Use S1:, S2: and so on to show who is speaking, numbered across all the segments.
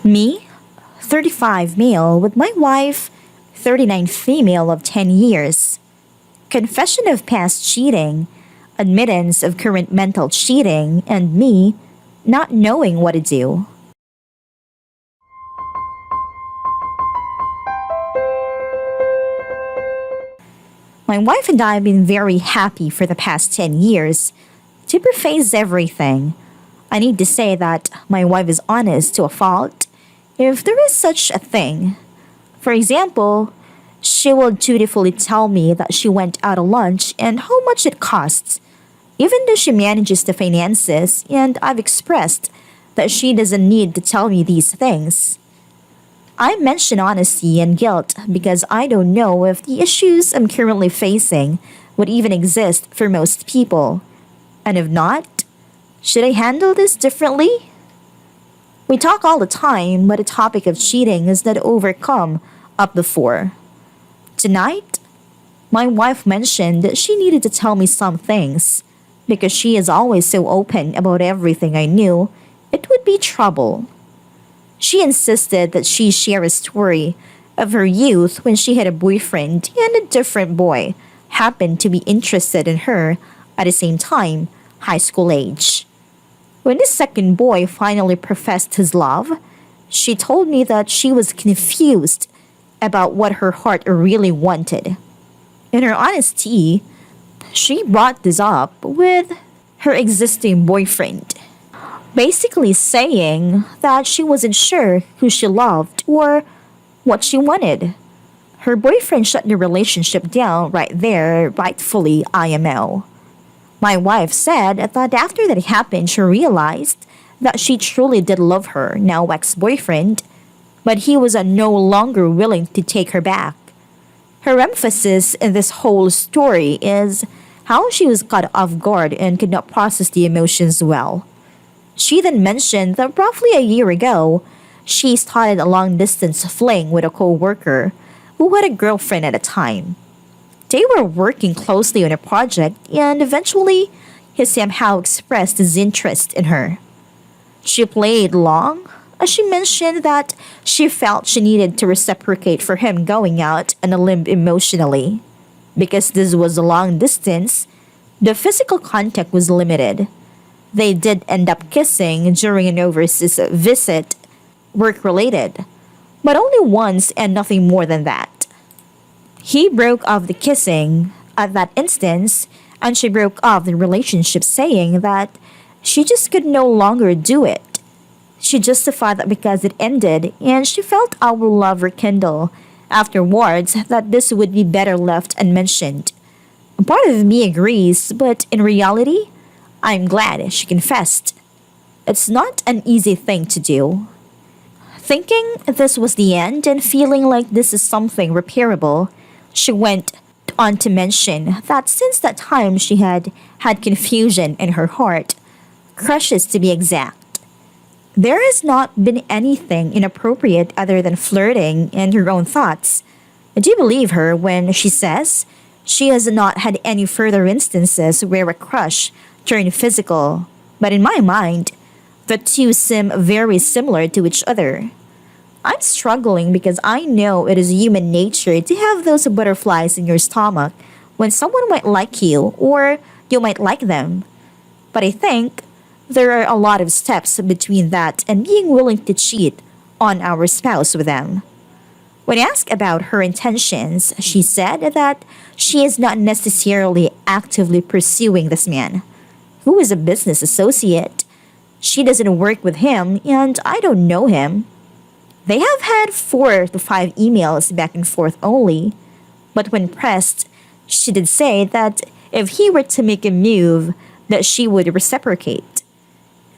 S1: Me, 35 male, with my wife, 39 female of 10 years. Confession of past cheating, admittance of current mental cheating, and me not knowing what to do. My wife and I have been very happy for the past 10 years. To preface everything, I need to say that my wife is honest to a fault, if there is such a thing. For example, she will dutifully tell me that she went out to lunch and how much it costs, even though she manages the finances, and I've expressed that she doesn't need to tell me these things. I mention honesty and guilt because I don't know if the issues I'm currently facing would even exist for most people. And if not, should I handle this differently? We talk all the time, but the topic of cheating is not overcome up before. Tonight, my wife mentioned that she needed to tell me some things because she is always so open about everything I knew. It would be trouble. She insisted that she share a story of her youth when she had a boyfriend and a different boy happened to be interested in her at the same time, high school age. When the second boy finally professed his love, she told me that she was confused about what her heart really wanted. In her honesty, she brought this up with her existing boyfriend, basically saying that she wasn't sure who she loved or what she wanted. Her boyfriend shut the relationship down right there, rightfully IMO. My wife said that after that happened, she realized that she truly did love her now ex-boyfriend, but he was no longer willing to take her back. Her emphasis in this whole story is how she was caught off guard and could not process the emotions well. She then mentioned that roughly a year ago, she started a long-distance fling with a co-worker who had a girlfriend at the time. They were working closely on a project and eventually he somehow expressed his interest in her. She played along as she mentioned that she felt she needed to reciprocate for him going out on a limb emotionally. Because this was a long distance, the physical contact was limited. They did end up kissing during an overseas visit, work-related, but only once and nothing more than that. He broke off the kissing at that instance, and she broke off the relationship saying that she just could no longer do it. She justified that because it ended and she felt our love rekindle afterwards that this would be better left unmentioned. Part of me agrees, but in reality, I'm glad she confessed. It's not an easy thing to do. Thinking this was the end and feeling like this is something repairable, she went on to mention that since that time she had had confusion in her heart, crushes to be exact. There has not been anything inappropriate other than flirting and her own thoughts. I do believe her when she says she has not had any further instances where a crush turned physical, but in my mind, the two seem very similar to each other. I'm struggling because I know it is human nature to have those butterflies in your stomach when someone might like you or you might like them. But I think there are a lot of steps between that and being willing to cheat on our spouse with them. When asked about her intentions, she said that she is not necessarily actively pursuing this man, who is a business associate. She doesn't work with him and I don't know him. They have had 4 to 5 emails back and forth only, but when pressed, she did say that if he were to make a move, that she would reciprocate.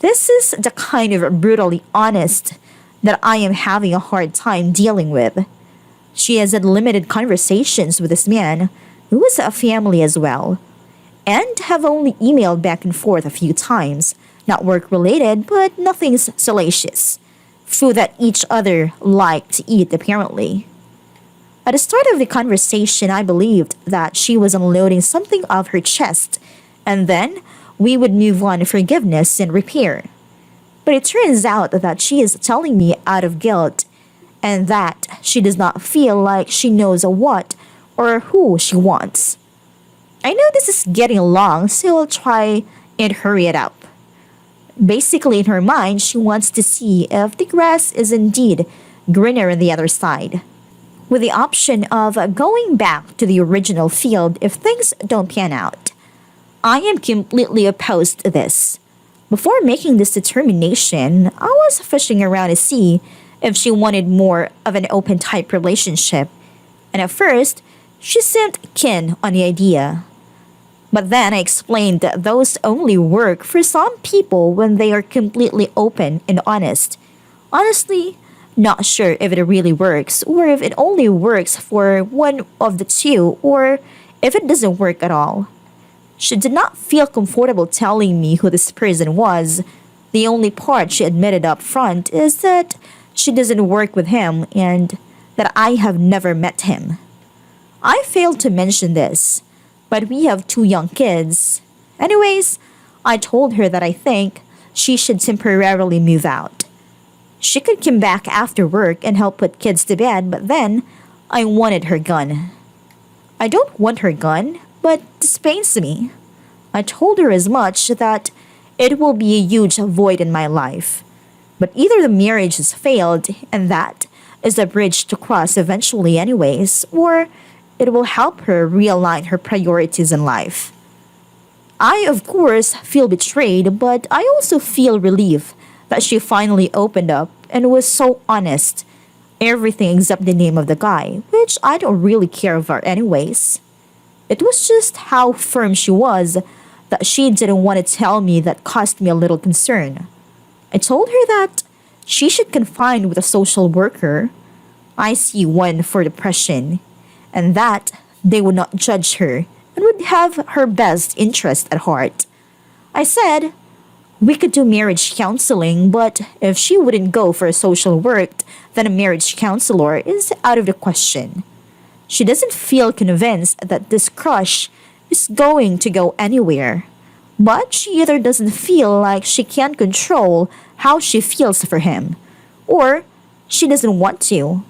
S1: This is the kind of brutally honest that I am having a hard time dealing with. She has had limited conversations with this man, who is a family as well, and have only emailed back and forth a few times, not work-related, but nothing salacious. Food that each other liked to eat, apparently. At the start of the conversation, I believed that she was unloading something off her chest, and then we would move on to forgiveness and repair. But it turns out that she is telling me out of guilt and that she does not feel like she knows what or who she wants. I know this is getting long, so I'll try and hurry it up. Basically, in her mind, she wants to see if the grass is indeed greener on the other side, with the option of going back to the original field if things don't pan out. I am completely opposed to this. Before making this determination, I was fishing around to see if she wanted more of an open type relationship, and at first, she seemed keen on the idea. But then I explained that those only work for some people when they are completely open and honest. Honestly, not sure if it really works or if it only works for one of the two or if it doesn't work at all. She did not feel comfortable telling me who this person was. The only part she admitted up front is that she doesn't work with him and that I have never met him. I failed to mention this, but we have two young kids. Anyways, I told her that I think she should temporarily move out. She could come back after work and help put kids to bed, but then I wanted her gun. I don't want her gun, but this pains me. I told her as much that it will be a huge void in my life. But either the marriage has failed, and that is a bridge to cross eventually anyways, or it will help her realign her priorities in life. I, of course, feel betrayed, but I also feel relief that she finally opened up and was so honest. Everything except the name of the guy, which I don't really care about anyways. It was just how firm she was that she didn't want to tell me that caused me a little concern. I told her that she should confide with a social worker. I see one for depression, and that they would not judge her and would have her best interest at heart. I said, we could do marriage counseling, but if she wouldn't go for a social work, then a marriage counselor is out of the question. She doesn't feel convinced that this crush is going to go anywhere, but she either doesn't feel like she can control how she feels for him, or she doesn't want to.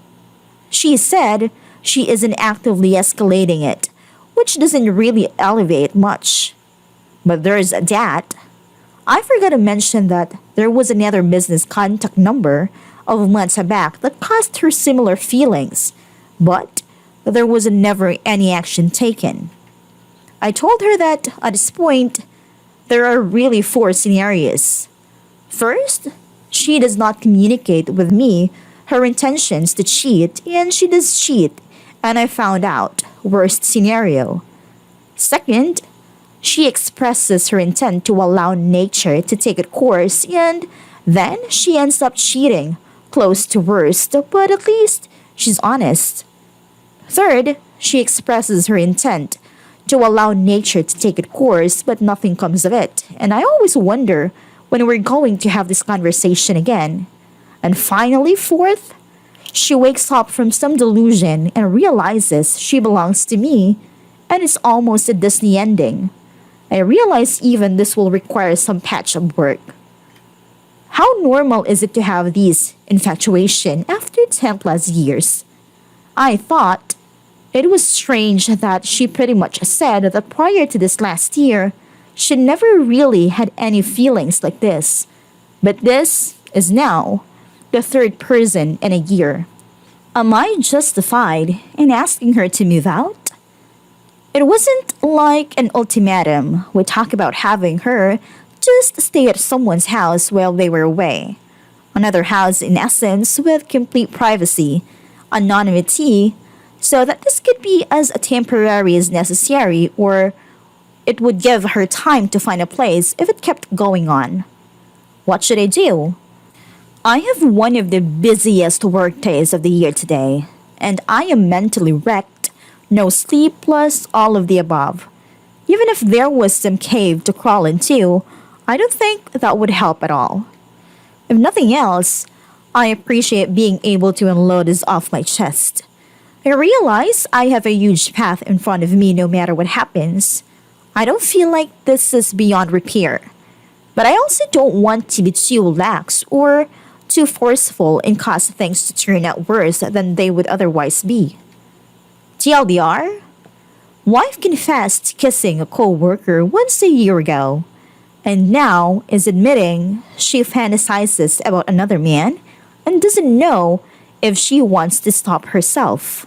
S1: She said she isn't actively escalating it, which doesn't really elevate much. But there's that. I forgot to mention that there was another business contact number of months back that caused her similar feelings, but there was never any action taken. I told her that at this point, there are really four scenarios. First, she does not communicate with me her intentions to cheat, and she does cheat, and I found out. Worst scenario. Second, she expresses her intent to allow nature to take its course, and then she ends up cheating. Close to worst, but at least she's honest. Third, she expresses her intent to allow nature to take its course, but nothing comes of it. And I always wonder when we're going to have this conversation again. And finally, fourth, she wakes up from some delusion and realizes she belongs to me, and it's almost a Disney ending. I realize even this will require some patch-up work. How normal is it to have these infatuation after 10 plus years? I thought it was strange that she pretty much said that prior to this last year, she never really had any feelings like this. But this is now the third person in a year. Am I justified in asking her to move out? It wasn't like an ultimatum. We talked about having her just stay at someone's house while they were away. Another house, in essence, with complete privacy, anonymity, so that this could be as temporary as necessary, or it would give her time to find a place if it kept going on. What should I do? I have one of the busiest work days of the year today, and I am mentally wrecked. No sleep plus all of the above. Even if there was some cave to crawl into, I don't think that would help at all. If nothing else, I appreciate being able to unload this off my chest. I realize I have a huge path in front of me no matter what happens. I don't feel like this is beyond repair. But I also don't want to be too lax or too forceful and cause things to turn out worse than they would otherwise be. TLDR, wife confessed kissing a co-worker once a year ago, and now is admitting she fantasizes about another man and doesn't know if she wants to stop herself.